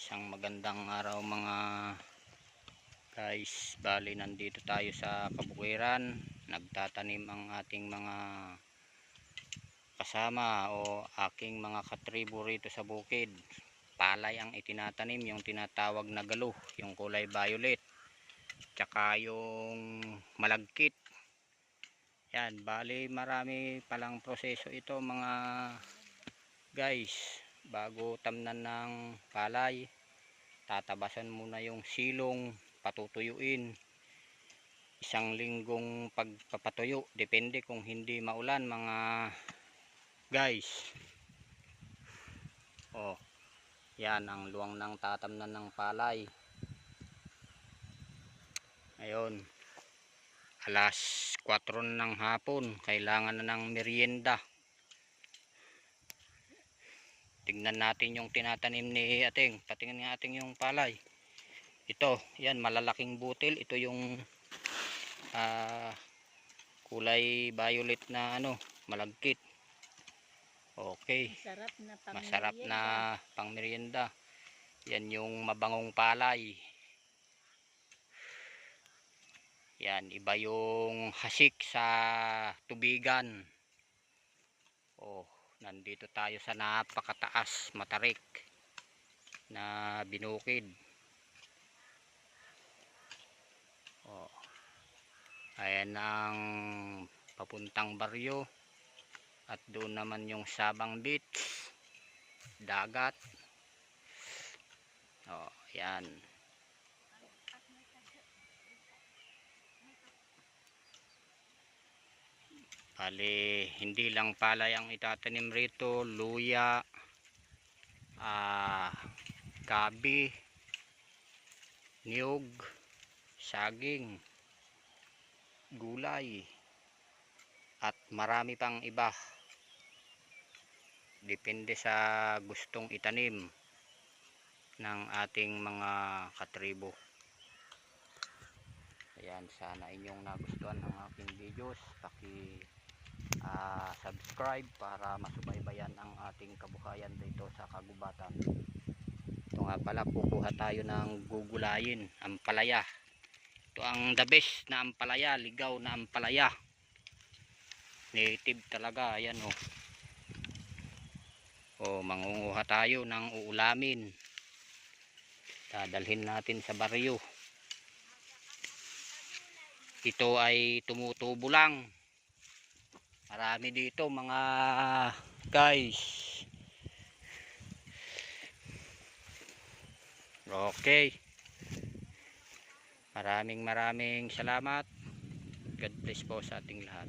Isang magandang araw mga guys. Bali nandito tayo sa kabukiran. Nagtatanim ang ating mga kasama o aking mga katribo rito sa bukid. Palay ang itinatanim, yung tinatawag na galo, yung kulay violet. Tsaka yung malagkit. Yan, bali marami palang proseso ito mga guys. Bago tamnan ng palay, tatabasan muna yung silong, patutuyuin, isang linggong pagpapatuyo, depende kung hindi maulan mga guys. Oh, yan ang luwang ng tatamnan ng palay. Ngayon alas 4 ng hapon, kailangan na ng merienda. Tignan natin yung tinatanim ni ating, patingin nga ating yung palay. Ito, yan malalaking butil. Ito yung kulay violet na malagkit. Okay, masarap na pang merienda. Yan yung mabangong palay. Yan, iba yung hasik sa tubigan. Oh, nandito tayo sa napakataas, matarik na binukid. Oh, ayan ang papuntang baryo. At doon naman yung Sabang Beach, dagat. Oh, yan. Bali, hindi lang palay ang itatanim rito, luya, gabi, niyog, saging, gulay, at marami pang iba. Depende sa gustong itanim ng ating mga katribo. Ayan, sana inyong nagustuhan ang aking videos. Subscribe para masubaybayan ang ating kabuhayan dito sa kagubatan. Ito nga pala, kukuha tayo ng gugulayin, ampalaya. Ito ang the best na ampalaya, ligaw na ampalaya. Native talaga, ayan oh. O, mangunguha tayo ng uulamin. Dadalhin natin sa baryo. Ito ay tumutubo lang. Marami dito mga guys. Okay. Maraming salamat. God bless po sa ating lahat.